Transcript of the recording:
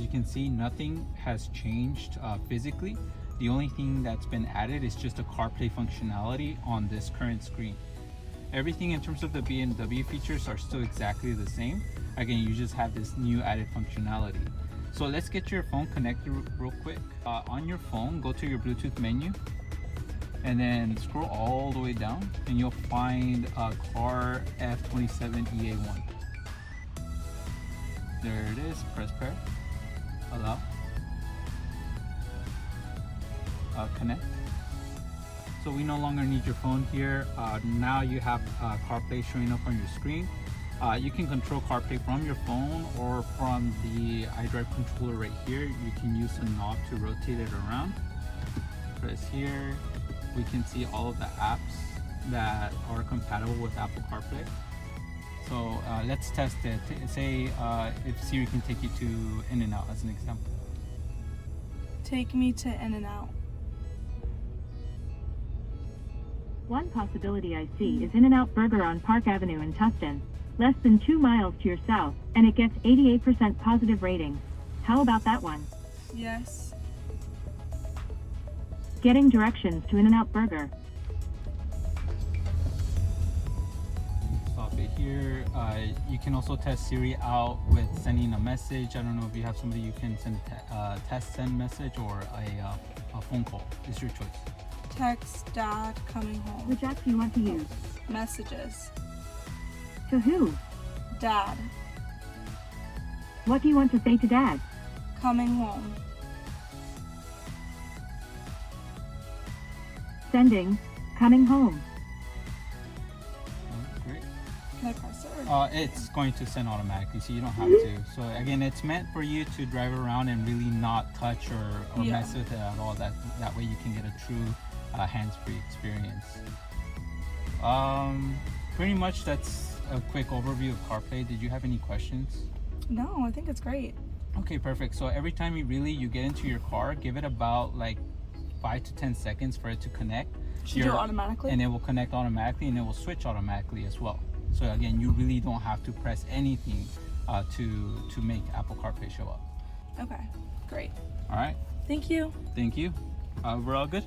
you can see, nothing has changed physically. The only thing that's been added is just a CarPlay functionality on this current screen. Everything in terms of the BMW features are still exactly the same. Again, you just have this new added functionality. So let's get your phone connected real quick. On your phone, go to your Bluetooth menu and then scroll all the way down and you'll find car F27EA1. There it is. Press pair, allow, connect. So we no longer need your phone here. Now you have CarPlay showing up on your screen. You can control CarPlay from your phone or from the iDrive controller right here. You can use a knob to rotate it around. Press here. We can see all of the apps that are compatible with Apple CarPlay. So let's test it. Say if Siri can take you to In-N-Out as an example. Take me to In-N-Out. One possibility I see is In-N-Out Burger on Park Avenue in Tustin, less than 2 miles to your south, and it gets 88% positive rating. How about that one? Yes. Getting directions to In-N-Out Burger. Stop it here. You can also test Siri out with sending a message. I don't know if you have somebody you can send a test send message or a phone call. It's your choice. Text Dad coming home. Which app do you want to use? Messages. To who? Dad. What do you want to say to Dad? Coming home. Sending. Coming home. Oh, great. Can I press it? It's going to send automatically, so you don't have to. So again, it's meant for you to drive around and really not touch or mess with it at all. That way you can get a true hands-free experience. Pretty much that's a quick overview of CarPlay. Did you have any questions? No, I think it's great. Okay, perfect. So every time you get into your car, give it about like 5 to 10 seconds for it to connect. Should you do it automatically? And it will connect automatically and it will switch automatically as well. So again, you really don't have to press anything to make Apple CarPlay show up. Okay, great. All right. Thank you. Thank you. We're all good?